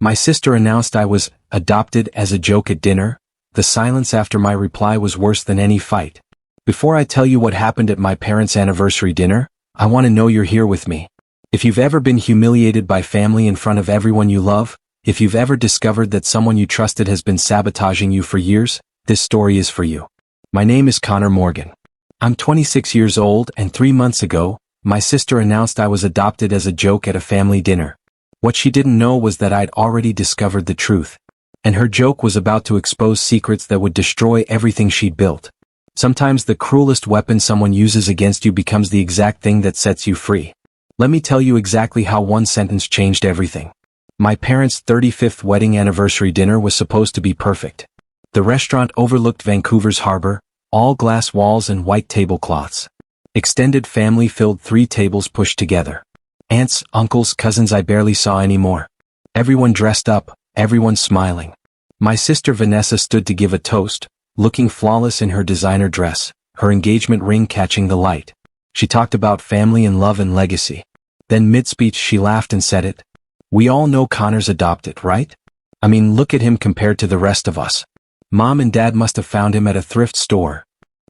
My sister announced I was adopted as a joke at dinner. The silence after my reply was worse than any fight. Before I tell you what happened at my parents' anniversary dinner, I want to know you're here with me. If you've ever been humiliated by family in front of everyone you love, if you've ever discovered that someone you trusted has been sabotaging you for years, this story is for you. My name is Connor Morgan. I'm 26 years old, and 3 months ago, my sister announced I was adopted as a joke at a family dinner. What she didn't know was that I'd already discovered the truth. And her joke was about to expose secrets that would destroy everything she'd built. Sometimes the cruelest weapon someone uses against you becomes the exact thing that sets you free. Let me tell you exactly how one sentence changed everything. My parents' 35th wedding anniversary dinner was supposed to be perfect. The restaurant overlooked Vancouver's harbor, all glass walls and white tablecloths. Extended family filled 3 tables pushed together. Aunts, uncles, cousins I barely saw anymore. Everyone dressed up, everyone smiling. My sister Vanessa stood to give a toast, looking flawless in her designer dress, her engagement ring catching the light. She talked about family and love and legacy. Then mid-speech she laughed and said it. We all know Connor's adopted, right? I mean, look at him compared to the rest of us. Mom and Dad must have found him at a thrift store.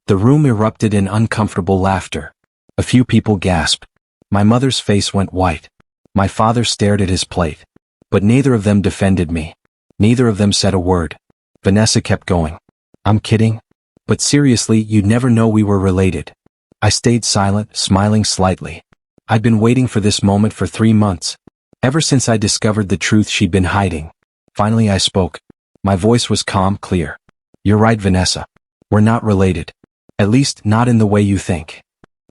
The room erupted in uncomfortable laughter. A few people gasped. My mother's face went white. My father stared at his plate. But neither of them defended me. Neither of them said a word. Vanessa kept going. I'm kidding. But seriously, you'd never know we were related. I stayed silent, smiling slightly. I'd been waiting for this moment for 3 months. Ever since I discovered the truth she'd been hiding. Finally I spoke. My voice was calm, clear. You're right, Vanessa. We're not related. At least, not in the way you think.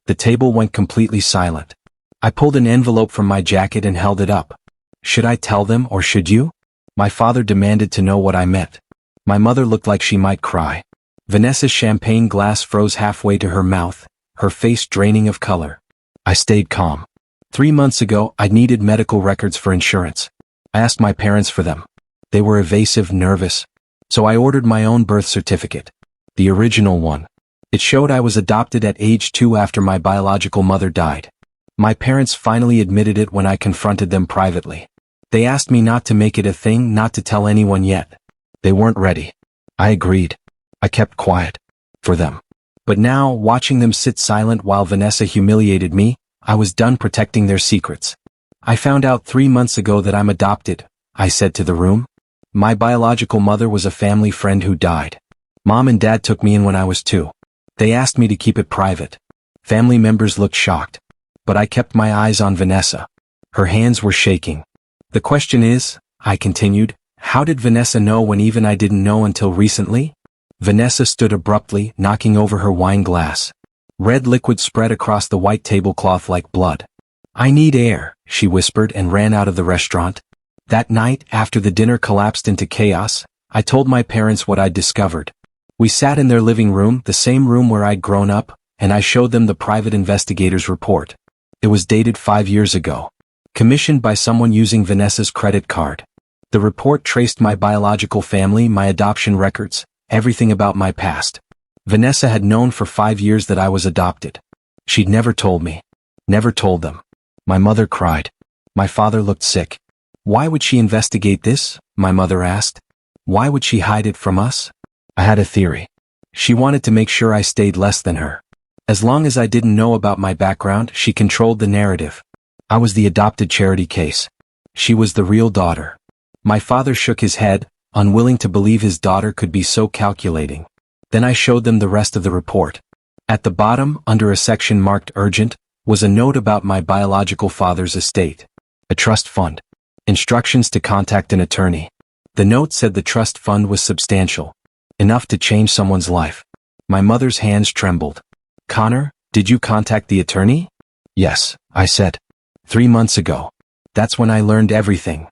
The table went completely silent. I pulled an envelope from my jacket and held it up. Should I tell them or should you? My father demanded to know what I meant. My mother looked like she might cry. Vanessa's champagne glass froze halfway to her mouth, her face draining of color. I stayed calm. 3 months ago, I needed medical records for insurance. I asked my parents for them. They were evasive, nervous. So I ordered my own birth certificate. The original one. It showed I was adopted at age 2 after my biological mother died. My parents finally admitted it when I confronted them privately. They asked me not to make it a thing, not to tell anyone yet. They weren't ready. I agreed. I kept quiet. For them. But now, watching them sit silent while Vanessa humiliated me, I was done protecting their secrets. I found out 3 months ago that I'm adopted, I said to the room. My biological mother was a family friend who died. Mom and Dad took me in when I was 2. They asked me to keep it private. Family members looked shocked. But I kept my eyes on Vanessa. Her hands were shaking. The question is, I continued, how did Vanessa know when even I didn't know until recently? Vanessa stood abruptly, knocking over her wine glass. Red liquid spread across the white tablecloth like blood. I need air, she whispered and ran out of the restaurant. That night, after the dinner collapsed into chaos, I told my parents what I'd discovered. We sat in their living room, the same room where I'd grown up, and I showed them the private investigator's report. It was dated 5 years ago. Commissioned by someone using Vanessa's credit card. The report traced my biological family, my adoption records, everything about my past. Vanessa had known for 5 years that I was adopted. She'd never told me. Never told them. My mother cried. My father looked sick. Why would she investigate this? My mother asked. Why would she hide it from us? I had a theory. She wanted to make sure I stayed less than her. As long as I didn't know about my background, she controlled the narrative. I was the adopted charity case. She was the real daughter. My father shook his head, unwilling to believe his daughter could be so calculating. Then I showed them the rest of the report. At the bottom, under a section marked urgent, was a note about my biological father's estate. A trust fund. Instructions to contact an attorney. The note said the trust fund was substantial. Enough to change someone's life. My mother's hands trembled. Connor, did you contact the attorney? Yes, I said. 3 months ago. That's when I learned everything.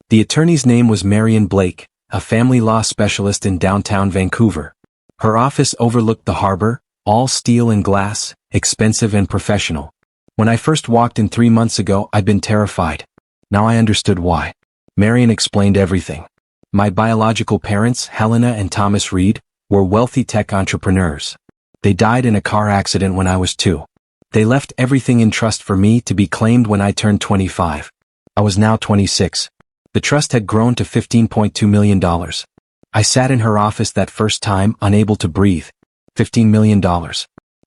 The attorney's name was Marion Blake, a family law specialist in downtown Vancouver. Her office overlooked the harbor, all steel and glass, expensive and professional. When I first walked in 3 months ago, I'd been terrified. Now I understood why. Marion explained everything. My biological parents, Helena and Thomas Reed, were wealthy tech entrepreneurs. They died in a car accident when I was 2. They left everything in trust for me to be claimed when I turned 25. I was now 26. The trust had grown to $15.2 million. I sat in her office that first time, unable to breathe. $15 million.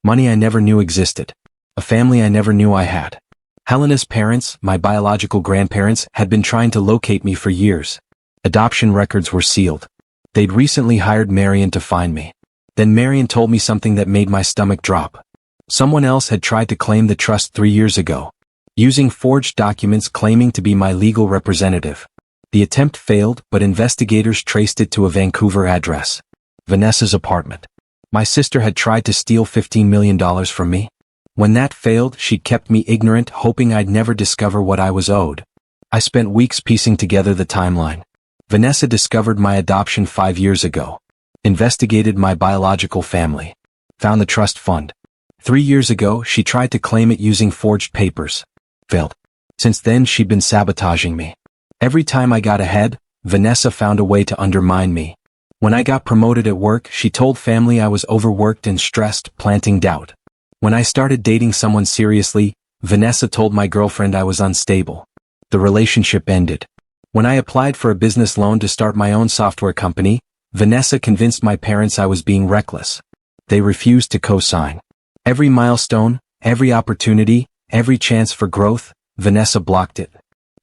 Money I never knew existed. A family I never knew I had. Helena's parents, my biological grandparents, had been trying to locate me for years. Adoption records were sealed. They'd recently hired Marion to find me. Then Marion told me something that made my stomach drop. Someone else had tried to claim the trust 3 years ago, using forged documents claiming to be my legal representative. The attempt failed, but investigators traced it to a Vancouver address. Vanessa's apartment. My sister had tried to steal $15 million from me. When that failed, she'd kept me ignorant, hoping I'd never discover what I was owed. I spent weeks piecing together the timeline. Vanessa discovered my adoption 5 years ago. Investigated my biological family. Found the trust fund. 3 years ago, she tried to claim it using forged papers. Failed. Since then, she'd been sabotaging me. Every time I got ahead, Vanessa found a way to undermine me. When I got promoted at work, she told family I was overworked and stressed, planting doubt. When I started dating someone seriously, Vanessa told my girlfriend I was unstable. The relationship ended. When I applied for a business loan to start my own software company, Vanessa convinced my parents I was being reckless. They refused to co-sign. Every milestone, every opportunity, every chance for growth, Vanessa blocked it.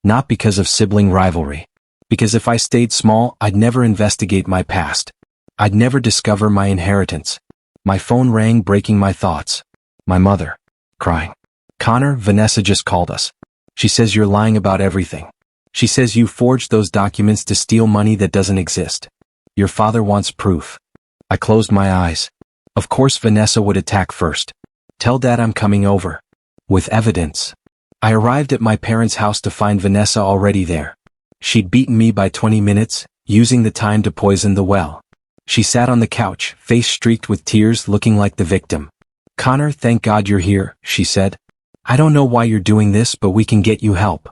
Not because of sibling rivalry. Because if I stayed small, I'd never investigate my past. I'd never discover my inheritance. My phone rang, breaking my thoughts. My mother. Crying. Connor, Vanessa just called us. She says you're lying about everything. She says you forged those documents to steal money that doesn't exist. Your father wants proof. I closed my eyes. Of course Vanessa would attack first. Tell Dad I'm coming over. With evidence. I arrived at my parents' house to find Vanessa already there. She'd beaten me by 20 minutes, using the time to poison the well. She sat on the couch, face streaked with tears, looking like the victim. Connor, thank God you're here, she said. I don't know why you're doing this, but we can get you help.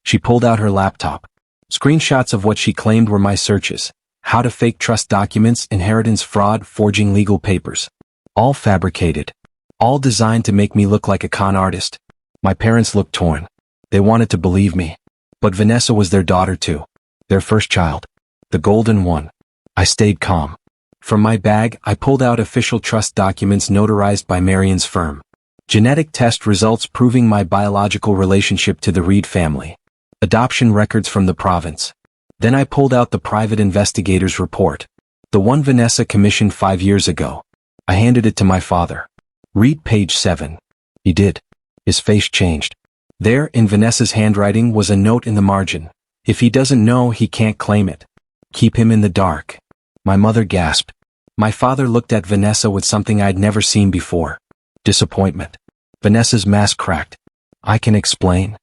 She pulled out her laptop. Screenshots of what she claimed were my searches. How to fake trust documents, inheritance fraud, forging legal papers. All fabricated. All designed to make me look like a con artist. My parents looked torn. They wanted to believe me. But Vanessa was their daughter too. Their first child. The golden one. I stayed calm. From my bag, I pulled out official trust documents notarized by Marion's firm. Genetic test results proving my biological relationship to the Reed family. Adoption records from the province. Then I pulled out the private investigator's report. The one Vanessa commissioned 5 years ago. I handed it to my father. Read page 7. He did. His face changed. There, in Vanessa's handwriting, was a note in the margin. If he doesn't know, he can't claim it. Keep him in the dark. My mother gasped. My father looked at Vanessa with something I'd never seen before. Disappointment. Vanessa's mask cracked. I can explain.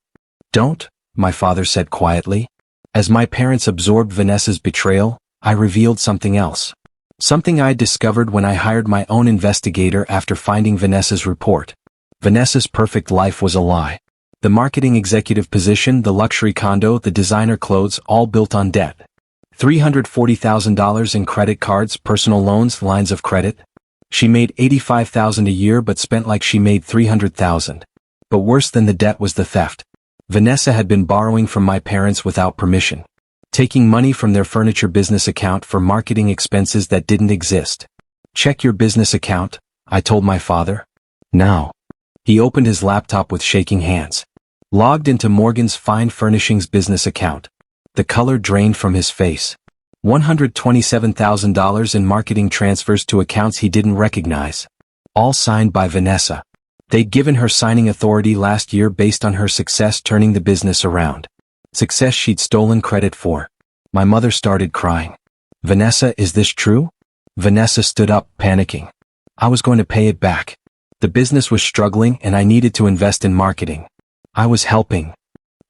Don't, my father said quietly. As my parents absorbed Vanessa's betrayal, I revealed something else. Something I discovered when I hired my own investigator after finding Vanessa's report. Vanessa's perfect life was a lie. The marketing executive position, the luxury condo, the designer clothes, all built on debt. $340,000 in credit cards, personal loans, lines of credit. She made $85,000 a year but spent like she made $300,000. But worse than the debt was the theft. Vanessa had been borrowing from my parents without permission. Taking money from their furniture business account for marketing expenses that didn't exist. Check your business account, I told my father. Now. He opened his laptop with shaking hands. Logged into Morgan's Fine Furnishings business account. The color drained from his face. $127,000 in marketing transfers to accounts he didn't recognize. All signed by Vanessa. They'd given her signing authority last year based on her success turning the business around. Success she'd stolen credit for. My mother started crying. Vanessa, is this true? Vanessa stood up, panicking. I was going to pay it back. The business was struggling and I needed to invest in marketing. I was helping.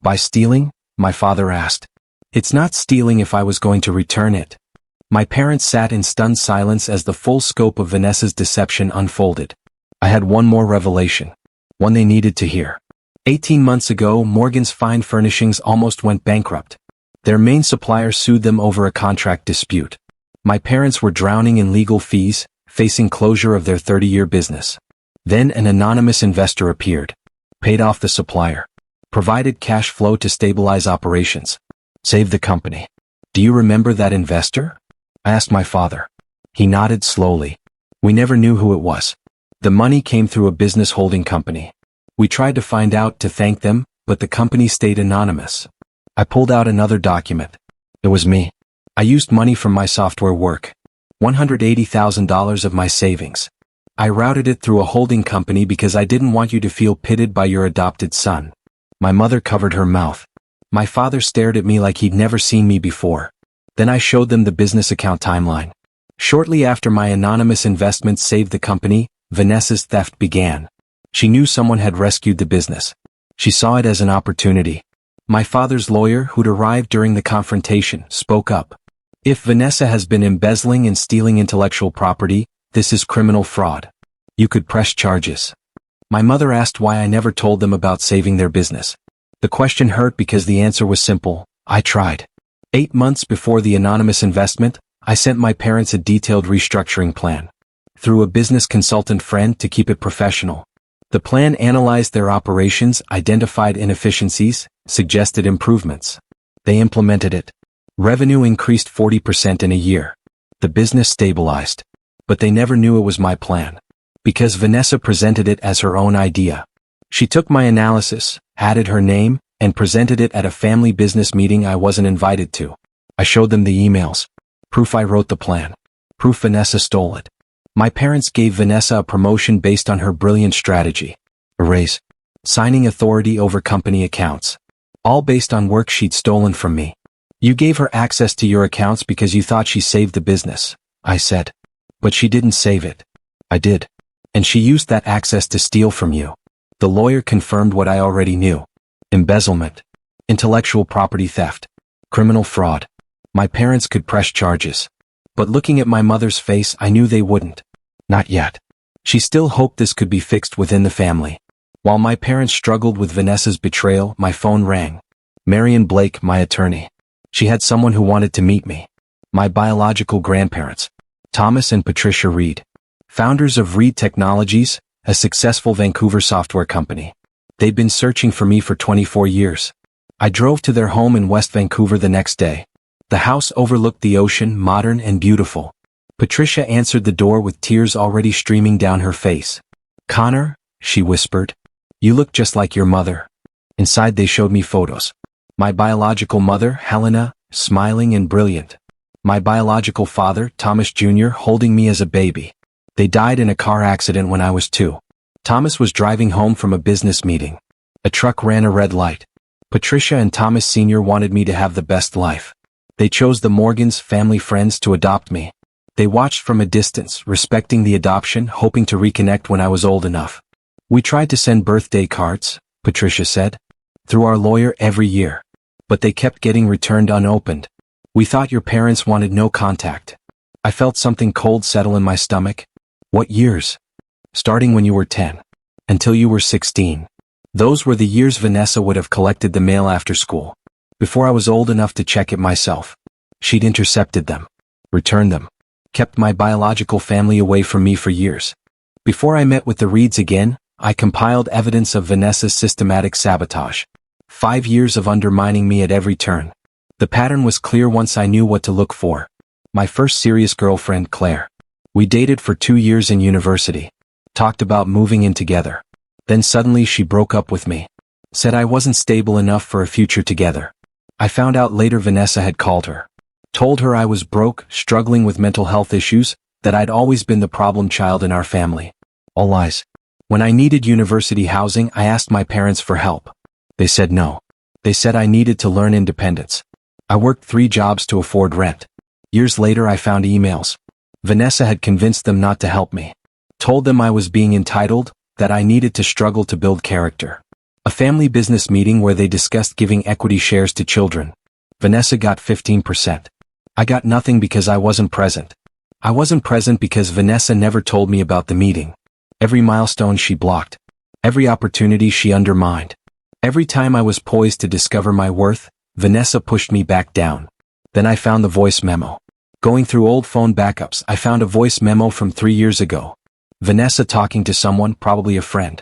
By stealing? My father asked. It's not stealing if I was going to return it. My parents sat in stunned silence as the full scope of Vanessa's deception unfolded. I had one more revelation. One they needed to hear. 18 months ago, Morgan's Fine Furnishings almost went bankrupt. Their main supplier sued them over a contract dispute. My parents were drowning in legal fees, facing closure of their 30-year business. Then an anonymous investor appeared. Paid off the supplier. Provided cash flow to stabilize operations. Save the company. Do you remember that investor? I asked my father. He nodded slowly. We never knew who it was. The money came through a business holding company. We tried to find out to thank them, but the company stayed anonymous. I pulled out another document. It was me. I used money from my software work. $180,000 of my savings. I routed it through a holding company because I didn't want you to feel pitied by your adopted son. My mother covered her mouth. My father stared at me like he'd never seen me before. Then I showed them the business account timeline. Shortly after my anonymous investments saved the company, Vanessa's theft began. She knew someone had rescued the business. She saw it as an opportunity. My father's lawyer, who'd arrived during the confrontation, spoke up. If Vanessa has been embezzling and stealing intellectual property, this is criminal fraud. You could press charges. My mother asked why I never told them about saving their business. The question hurt because the answer was simple. I tried. 8 months before the anonymous investment, I sent my parents a detailed restructuring plan. Through a business consultant friend to keep it professional. The plan analyzed their operations, identified inefficiencies, suggested improvements. They implemented it. Revenue increased 40% in a year. The business stabilized. But they never knew it was my plan. Because Vanessa presented it as her own idea. She took my analysis, added her name, and presented it at a family business meeting I wasn't invited to. I showed them the emails. Proof I wrote the plan. Proof Vanessa stole it. My parents gave Vanessa a promotion based on her brilliant strategy. A raise. Signing authority over company accounts. All based on work she'd stolen from me. You gave her access to your accounts because you thought she saved the business, I said. But she didn't save it. I did. And she used that access to steal from you. The lawyer confirmed what I already knew. Embezzlement. Intellectual property theft. Criminal fraud. My parents could press charges. But looking at my mother's face, I knew they wouldn't. Not yet. She still hoped this could be fixed within the family. While my parents struggled with Vanessa's betrayal, my phone rang. Marion Blake, my attorney. She had someone who wanted to meet me. My biological grandparents. Thomas and Patricia Reed. Founders of Reed Technologies, a successful Vancouver software company. They'd been searching for me for 24 years. I drove to their home in West Vancouver the next day. The house overlooked the ocean, modern and beautiful. Patricia answered the door with tears already streaming down her face. Connor, she whispered. You look just like your mother. Inside they showed me photos. My biological mother, Helena, smiling and brilliant. My biological father, Thomas Jr., holding me as a baby. They died in a car accident when I was 2. Thomas was driving home from a business meeting. A truck ran a red light. Patricia and Thomas Sr. wanted me to have the best life. They chose the Morgans, family friends, to adopt me. They watched from a distance, respecting the adoption, hoping to reconnect when I was old enough. We tried to send birthday cards, Patricia said, through our lawyer every year. But they kept getting returned unopened. We thought your parents wanted no contact. I felt something cold settle in my stomach. What years? Starting when you were 10. Until you were 16. Those were the years Vanessa would have collected the mail after school. Before I was old enough to check it myself. She'd intercepted them. Returned them. Kept my biological family away from me for years. Before I met with the Reeds again, I compiled evidence of Vanessa's systematic sabotage. 5 years of undermining me at every turn. The pattern was clear once I knew what to look for. My first serious girlfriend, Claire. We dated for 2 years in university. Talked about moving in together. Then suddenly she broke up with me. Said I wasn't stable enough for a future together. I found out later Vanessa had called her. Told her I was broke, struggling with mental health issues, that I'd always been the problem child in our family. All lies. When I needed university housing, I asked my parents for help. They said no. They said I needed to learn independence. I worked 3 jobs to afford rent. Years later I found emails. Vanessa had convinced them not to help me. Told them I was being entitled, that I needed to struggle to build character. A family business meeting where they discussed giving equity shares to children. Vanessa got 15%. I got nothing because I wasn't present. I wasn't present because Vanessa never told me about the meeting. Every milestone she blocked. Every opportunity she undermined. Every time I was poised to discover my worth, Vanessa pushed me back down. Then I found the voice memo. Going through old phone backups, I found a voice memo from 3 years ago. Vanessa talking to someone, probably a friend.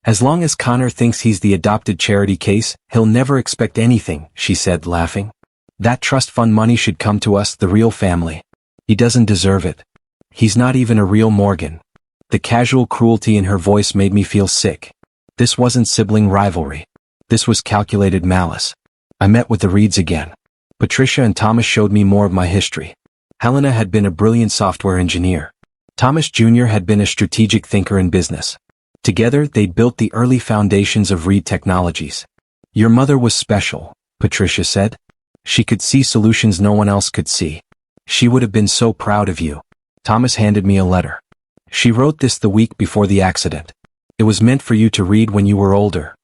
As long as Connor thinks he's the adopted charity case, he'll never expect anything, she said, laughing. That trust fund money should come to us, the real family. He doesn't deserve it. He's not even a real Morgan. The casual cruelty in her voice made me feel sick. This wasn't sibling rivalry. This was calculated malice. I met with the Reeds again. Patricia and Thomas showed me more of my history. Helena had been a brilliant software engineer. Thomas Jr. had been a strategic thinker in business. Together, they'd built the early foundations of Reed Technologies. Your mother was special, Patricia said. She could see solutions no one else could see. She would have been so proud of you. Thomas handed me a letter. She wrote this the week before the accident. It was meant for you to read when you were older.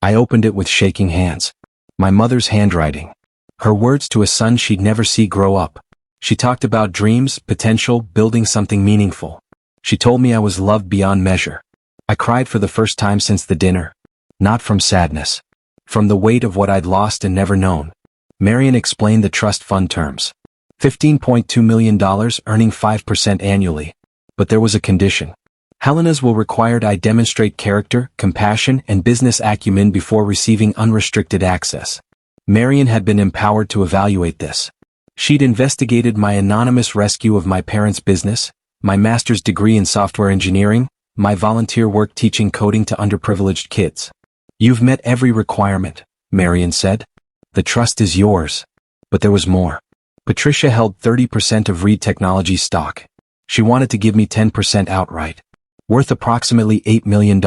I opened it with shaking hands. My mother's handwriting. Her words to a son she'd never see grow up. She talked about dreams, potential, building something meaningful. She told me I was loved beyond measure. I cried for the first time since the dinner. Not from sadness. From the weight of what I'd lost and never known. Marion explained the trust fund terms. $15.2 million, earning 5% annually. But there was a condition. Helena's will required I demonstrate character, compassion, and business acumen before receiving unrestricted access. Marion had been empowered to evaluate this. She'd investigated my anonymous rescue of my parents' business, my master's degree in software engineering, my volunteer work teaching coding to underprivileged kids. You've met every requirement, Marion said. The trust is yours. But there was more. Patricia held 30% of Reed Technologies stock. She wanted to give me 10% outright. Worth approximately $8 million.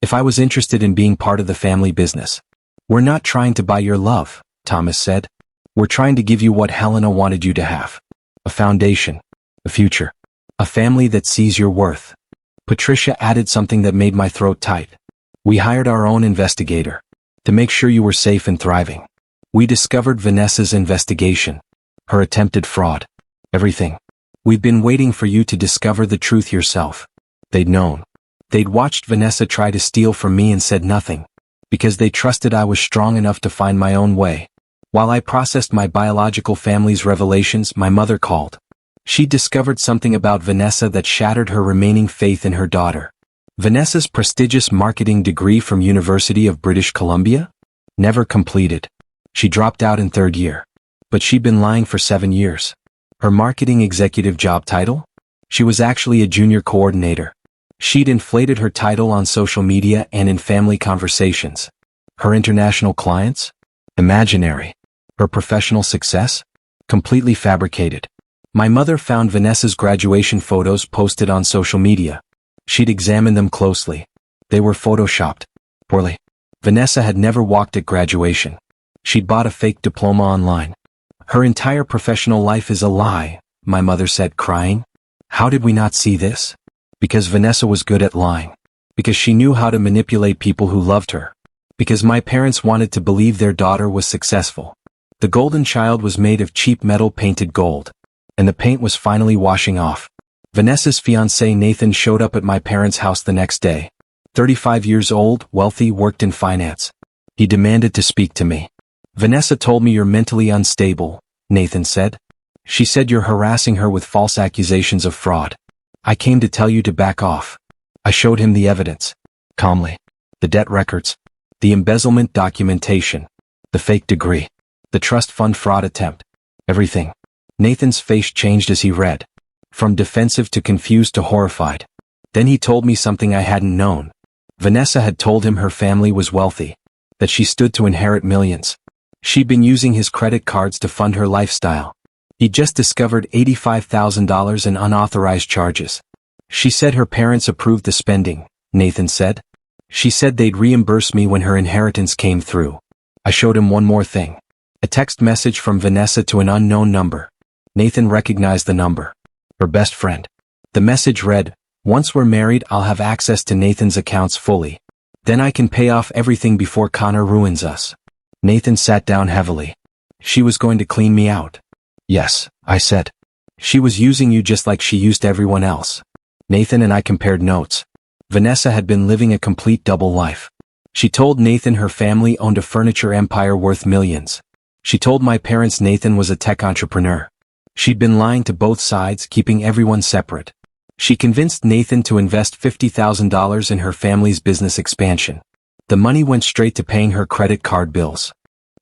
If I was interested in being part of the family business. We're not trying to buy your love, Thomas said. We're trying to give you what Helena wanted you to have. A foundation. A future. A family that sees your worth. Patricia added something that made my throat tight. We hired our own investigator. To make sure you were safe and thriving. We discovered Vanessa's investigation. Her attempted fraud. Everything. We've been waiting for you to discover the truth yourself. They'd known. They'd watched Vanessa try to steal from me and said nothing. Because they trusted I was strong enough to find my own way. While I processed my biological family's revelations, my mother called. She discovered something about Vanessa that shattered her remaining faith in her daughter. Vanessa's prestigious marketing degree from University of British Columbia? Never completed. She dropped out in third year. But she'd been lying for 7 years. Her marketing executive job title? She was actually a junior coordinator. She'd inflated her title on social media and in family conversations. Her international clients? Imaginary. Her professional success? Completely fabricated. My mother found Vanessa's graduation photos posted on social media. She'd examined them closely. They were photoshopped. Poorly. Vanessa had never walked at graduation. She'd bought a fake diploma online. Her entire professional life is a lie, my mother said, crying. How did we not see this? Because Vanessa was good at lying. Because she knew how to manipulate people who loved her. Because my parents wanted to believe their daughter was successful. The golden child was made of cheap metal painted gold. And the paint was finally washing off. Vanessa's fiancé Nathan showed up at my parents' house the next day. 35 years old, wealthy, worked in finance. He demanded to speak to me. Vanessa told me you're mentally unstable, Nathan said. She said you're harassing her with false accusations of fraud. I came to tell you to back off. I showed him the evidence. Calmly. The debt records. The embezzlement documentation. The fake degree. The trust fund fraud attempt. Everything. Nathan's face changed as he read. From defensive to confused to horrified. Then he told me something I hadn't known. Vanessa had told him her family was wealthy. That she stood to inherit millions. She'd been using his credit cards to fund her lifestyle. He'd just discovered $85,000 in unauthorized charges. She said her parents approved the spending, Nathan said. She said they'd reimburse me when her inheritance came through. I showed him one more thing. A text message from Vanessa to an unknown number. Nathan recognized the number. Her best friend. The message read, "Once we're married, I'll have access to Nathan's accounts fully. Then I can pay off everything before Connor ruins us." Nathan sat down heavily. She was going to clean me out. Yes, I said. She was using you just like she used everyone else. Nathan and I compared notes. Vanessa had been living a complete double life. She told Nathan her family owned a furniture empire worth millions. She told my parents Nathan was a tech entrepreneur. She'd been lying to both sides, keeping everyone separate. She convinced Nathan to invest $50,000 in her family's business expansion. The money went straight to paying her credit card bills.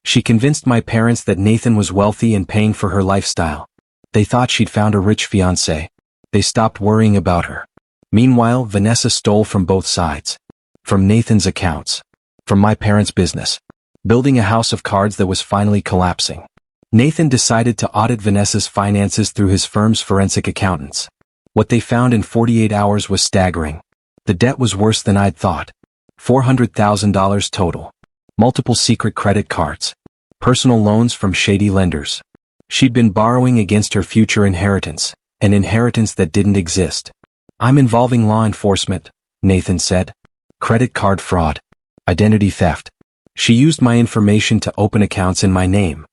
She convinced my parents that Nathan was wealthy and paying for her lifestyle. They thought she'd found a rich fiancé. They stopped worrying about her. Meanwhile, Vanessa stole from both sides. From Nathan's accounts. From my parents' business. Building a house of cards that was finally collapsing. Nathan decided to audit Vanessa's finances through his firm's forensic accountants. What they found in 48 hours was staggering. The debt was worse than I'd thought. $400,000 total. Multiple secret credit cards. Personal loans from shady lenders. She'd been borrowing against her future inheritance, an inheritance that didn't exist. I'm involving law enforcement, Nathan said. Credit card fraud. Identity theft. She used my information to open accounts in my name.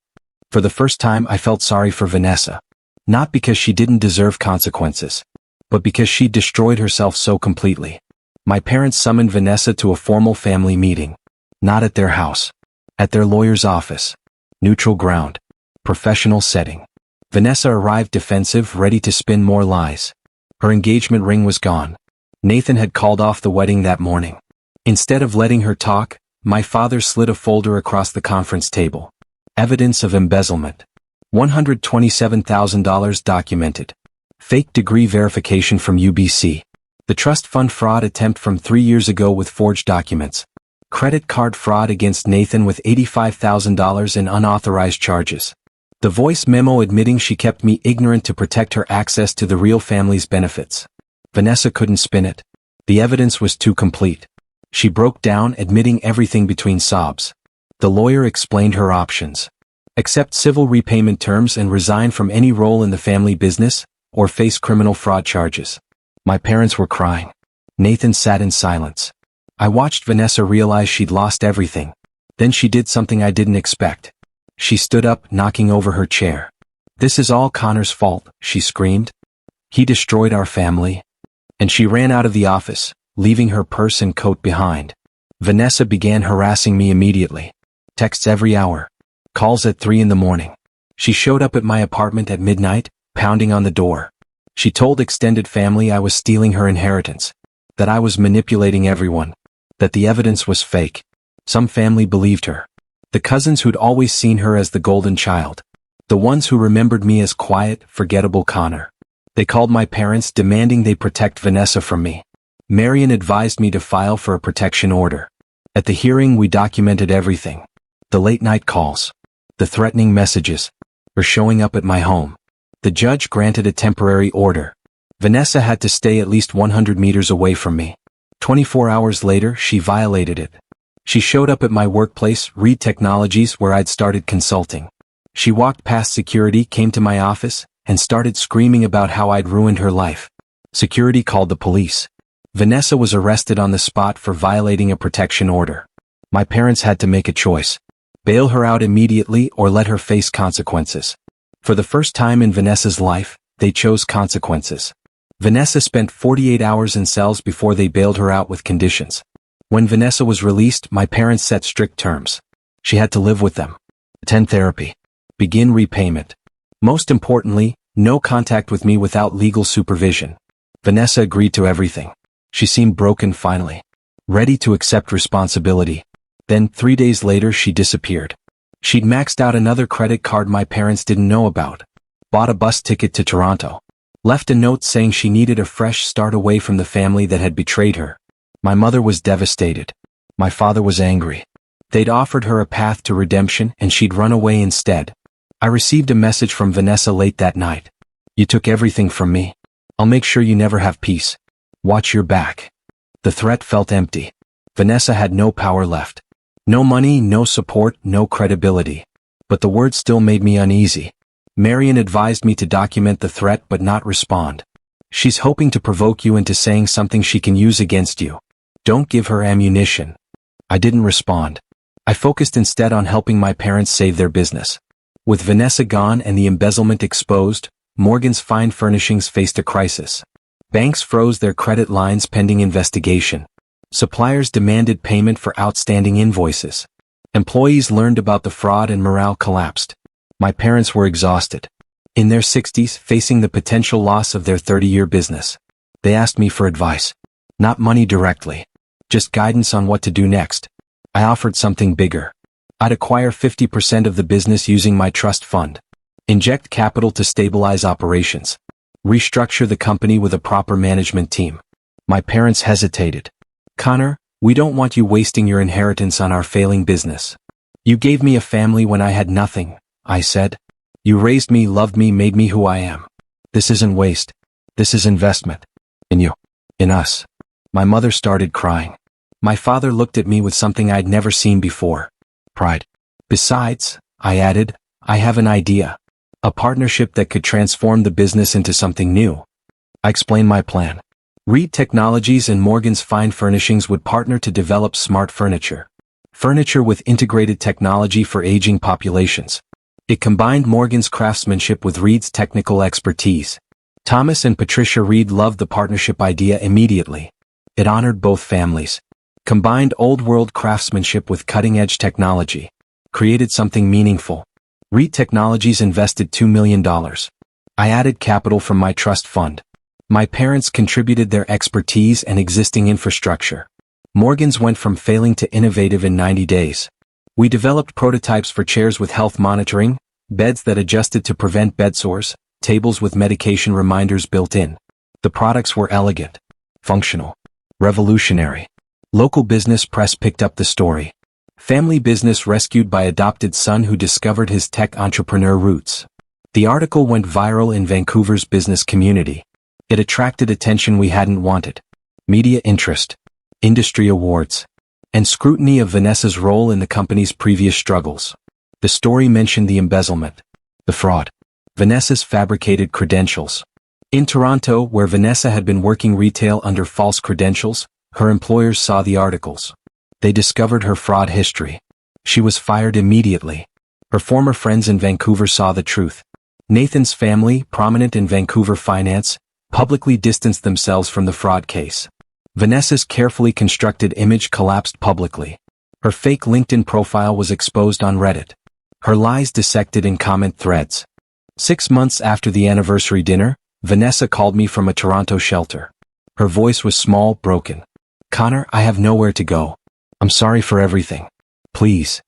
For the first time I felt sorry for Vanessa. Not because she didn't deserve consequences, but because she'd destroyed herself so completely. My parents summoned Vanessa to a formal family meeting. Not at their house. At their lawyer's office. Neutral ground. Professional setting. Vanessa arrived defensive, ready to spin more lies. Her engagement ring was gone. Nathan had called off the wedding that morning. Instead of letting her talk, my father slid a folder across the conference table. Evidence of embezzlement. $127,000 documented. Fake degree verification from UBC. The trust fund fraud attempt from 3 years ago with forged documents. Credit card fraud against Nathan with $85,000 in unauthorized charges. The voice memo admitting she kept me ignorant to protect her access to the real family's benefits. Vanessa couldn't spin it. The evidence was too complete. She broke down, admitting everything between sobs. The lawyer explained her options. Accept civil repayment terms and resign from any role in the family business, or face criminal fraud charges. My parents were crying. Nathan sat in silence. I watched Vanessa realize she'd lost everything. Then she did something I didn't expect. She stood up, knocking over her chair. This is all Connor's fault, she screamed. He destroyed our family. And she ran out of the office, leaving her purse and coat behind. Vanessa began harassing me immediately. Texts every hour. Calls at 3 in the morning. She showed up at my apartment at midnight, pounding on the door. She told extended family I was stealing her inheritance. That I was manipulating everyone. That the evidence was fake. Some family believed her. The cousins who'd always seen her as the golden child. The ones who remembered me as quiet, forgettable Connor. They called my parents demanding they protect Vanessa from me. Marion advised me to file for a protection order. At the hearing we documented everything. The late-night calls. The threatening messages. Her showing up at my home. The judge granted a temporary order. Vanessa had to stay at least 100 meters away from me. 24 hours later, she violated it. She showed up at my workplace, Reed Technologies, where I'd started consulting. She walked past security, came to my office, and started screaming about how I'd ruined her life. Security called the police. Vanessa was arrested on the spot for violating a protection order. My parents had to make a choice. Bail her out immediately or let her face consequences. For the first time in Vanessa's life, they chose consequences. Vanessa spent 48 hours in cells before they bailed her out with conditions. When Vanessa was released, my parents set strict terms. She had to live with them. Attend therapy. Begin repayment. Most importantly, no contact with me without legal supervision. Vanessa agreed to everything. She seemed broken finally. Ready to accept responsibility. Then, 3 days later, she disappeared. She'd maxed out another credit card my parents didn't know about. Bought a bus ticket to Toronto. Left a note saying she needed a fresh start away from the family that had betrayed her. My mother was devastated. My father was angry. They'd offered her a path to redemption and she'd run away instead. I received a message from Vanessa late that night. You took everything from me. I'll make sure you never have peace. Watch your back. The threat felt empty. Vanessa had no power left. No money, no support, no credibility. But the words still made me uneasy. Marion advised me to document the threat but not respond. She's hoping to provoke you into saying something she can use against you. Don't give her ammunition. I didn't respond. I focused instead on helping my parents save their business. With Vanessa gone and the embezzlement exposed, Morgan's Fine Furnishings faced a crisis. Banks froze their credit lines pending investigation. Suppliers demanded payment for outstanding invoices. Employees learned about the fraud and morale collapsed. My parents were exhausted. In their 60s, facing the potential loss of their 30-year business. They asked me for advice. Not money directly. Just guidance on what to do next. I offered something bigger. I'd acquire 50% of the business using my trust fund. Inject capital to stabilize operations. Restructure the company with a proper management team. My parents hesitated. Connor, we don't want you wasting your inheritance on our failing business. You gave me a family when I had nothing, I said. You raised me, loved me, made me who I am. This isn't waste. This is investment. In you. In us. My mother started crying. My father looked at me with something I'd never seen before. Pride. Besides, I added, I have an idea. A partnership that could transform the business into something new. I explained my plan. Reed Technologies and Morgan's Fine Furnishings would partner to develop smart furniture. Furniture with integrated technology for aging populations. It combined Morgan's craftsmanship with Reed's technical expertise. Thomas and Patricia Reed loved the partnership idea immediately. It honored both families. Combined old-world craftsmanship with cutting-edge technology. Created something meaningful. Reed Technologies invested $2 million. I added capital from my trust fund. My parents contributed their expertise and existing infrastructure. Morgan's went from failing to innovative in 90 days. We developed prototypes for chairs with health monitoring, beds that adjusted to prevent bed sores, tables with medication reminders built in. The products were elegant, functional, revolutionary. Local business press picked up the story. Family business rescued by adopted son who discovered his tech entrepreneur roots. The article went viral in Vancouver's business community. It attracted attention we hadn't wanted. Media interest, industry awards, and scrutiny of Vanessa's role in the company's previous struggles. The story mentioned the embezzlement, the fraud, Vanessa's fabricated credentials. In Toronto, where Vanessa had been working retail under false credentials, her employers saw the articles. They discovered her fraud history. She was fired immediately. Her former friends in Vancouver saw the truth. Nathan's family, prominent in Vancouver finance, publicly distanced themselves from the fraud case. Vanessa's carefully constructed image collapsed publicly. Her fake LinkedIn profile was exposed on Reddit. Her lies dissected in comment threads. 6 months after the anniversary dinner, Vanessa called me from a Toronto shelter. Her voice was small, broken. Connor, I have nowhere to go. I'm sorry for everything. Please.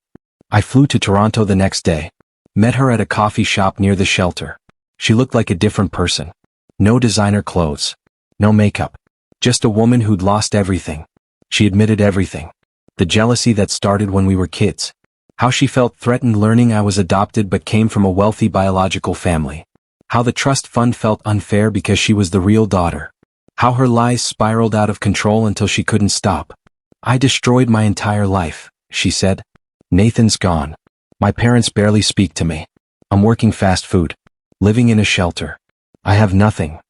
I flew to Toronto the next day. Met her at a coffee shop near the shelter. She looked like a different person. No designer clothes. No makeup. Just a woman who'd lost everything. She admitted everything. The jealousy that started when we were kids. How she felt threatened learning I was adopted but came from a wealthy biological family. How the trust fund felt unfair because she was the real daughter. How her lies spiraled out of control until she couldn't stop. I destroyed my entire life, she said. Nathan's gone. My parents barely speak to me. I'm working fast food. Living in a shelter. I have nothing.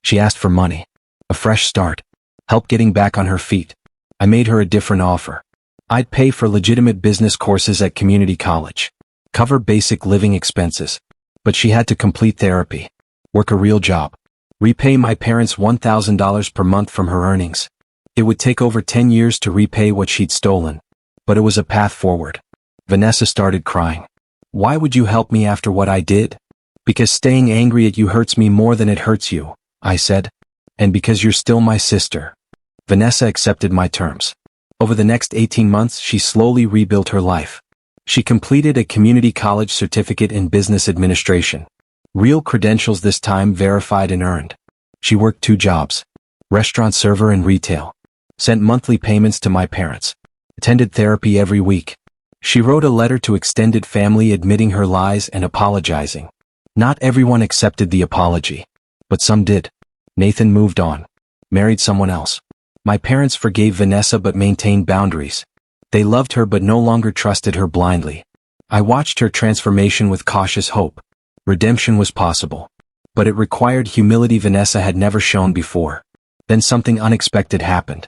She asked for money. A fresh start. Help getting back on her feet. I made her a different offer. I'd pay for legitimate business courses at community college. Cover basic living expenses. But she had to complete therapy. Work a real job. Repay my parents $1,000 per month from her earnings. It would take over 10 years to repay what she'd stolen. But it was a path forward. Vanessa started crying. Why would you help me after what I did? Because staying angry at you hurts me more than it hurts you, I said. And because you're still my sister. Vanessa accepted my terms. Over the next 18 months, she slowly rebuilt her life. She completed a community college certificate in business administration. Real credentials this time verified and earned. She worked 2 jobs. Restaurant server and retail. Sent monthly payments to my parents. Attended therapy every week. She wrote a letter to extended family admitting her lies and apologizing. Not everyone accepted the apology. But some did. Nathan moved on. Married someone else. My parents forgave Vanessa but maintained boundaries. They loved her but no longer trusted her blindly. I watched her transformation with cautious hope. Redemption was possible. But it required humility Vanessa had never shown before. Then something unexpected happened.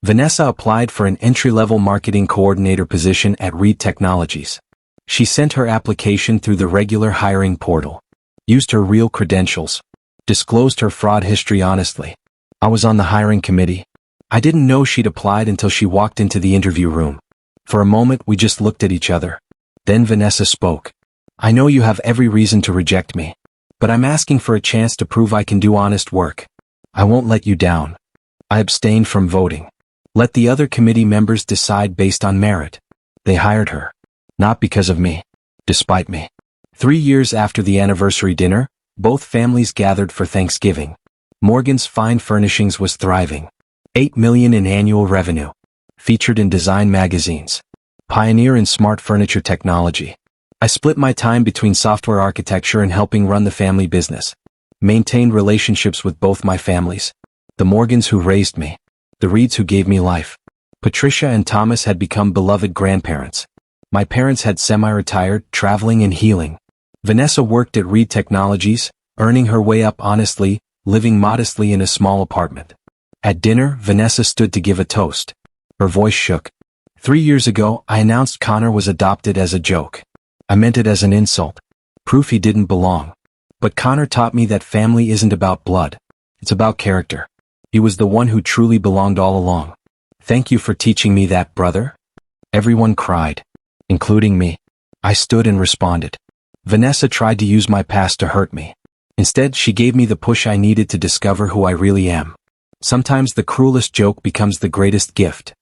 Vanessa applied for an entry-level marketing coordinator position at Reed Technologies. She sent her application through the regular hiring portal. Used her real credentials. Disclosed her fraud history honestly. I was on the hiring committee. I didn't know she'd applied until she walked into the interview room. For a moment we just looked at each other. Then Vanessa spoke. I know you have every reason to reject me. But I'm asking for a chance to prove I can do honest work. I won't let you down. I abstained from voting. Let the other committee members decide based on merit. They hired her. Not because of me. Despite me. 3 years after the anniversary dinner, both families gathered for Thanksgiving. Morgan's Fine Furnishings was thriving. 8 million in annual revenue. Featured in design magazines. Pioneer in smart furniture technology. I split my time between software architecture and helping run the family business. Maintained relationships with both my families. The Morgans who raised me. The Reeds who gave me life. Patricia and Thomas had become beloved grandparents. My parents had semi-retired, traveling and healing. Vanessa worked at Reed Technologies, earning her way up honestly, living modestly in a small apartment. At dinner, Vanessa stood to give a toast. Her voice shook. 3 years ago, I announced Connor was adopted as a joke. I meant it as an insult. Proof he didn't belong. But Connor taught me that family isn't about blood. It's about character. He was the one who truly belonged all along. Thank you for teaching me that, brother. Everyone cried. Including me. I stood and responded. Vanessa tried to use my past to hurt me. Instead, she gave me the push I needed to discover who I really am. Sometimes the cruelest joke becomes the greatest gift.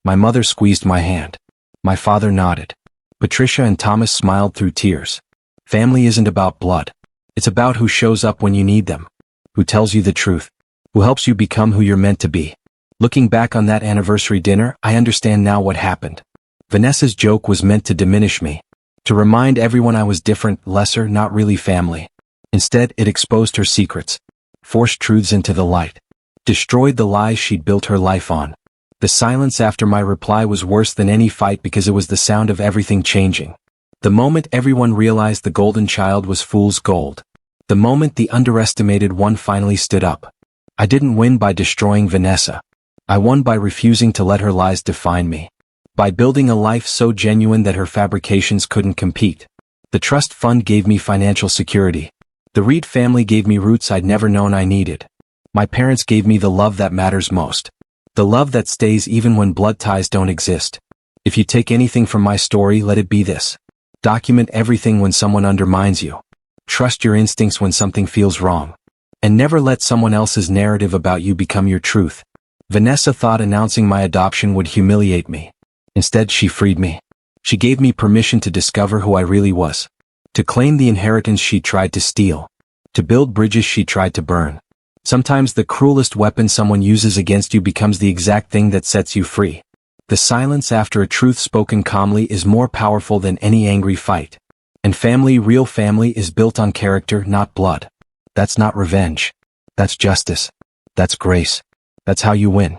My mother squeezed my hand. My father nodded. Patricia and Thomas smiled through tears. Family isn't about blood. It's about who shows up when you need them. Who tells you the truth. Who helps you become who you're meant to be. Looking back on that anniversary dinner, I understand now what happened. Vanessa's joke was meant to diminish me. To remind everyone I was different, lesser, not really family. Instead, it exposed her secrets. Forced truths into the light. Destroyed the lies she'd built her life on. The silence after my reply was worse than any fight because it was the sound of everything changing. The moment everyone realized the golden child was fool's gold. The moment the underestimated one finally stood up. I didn't win by destroying Vanessa. I won by refusing to let her lies define me. By building a life so genuine that her fabrications couldn't compete. The trust fund gave me financial security. The Reed family gave me roots I'd never known I needed. My parents gave me the love that matters most. The love that stays even when blood ties don't exist. If you take anything from my story, let it be this. Document everything when someone undermines you. Trust your instincts when something feels wrong. And never let someone else's narrative about you become your truth. Vanessa thought announcing my adoption would humiliate me. Instead, she freed me. She gave me permission to discover who I really was. To claim the inheritance she tried to steal. To build bridges she tried to burn. Sometimes the cruelest weapon someone uses against you becomes the exact thing that sets you free. The silence after a truth spoken calmly is more powerful than any angry fight. And family, real family, is built on character, not blood. That's not revenge. That's justice. That's grace. That's how you win.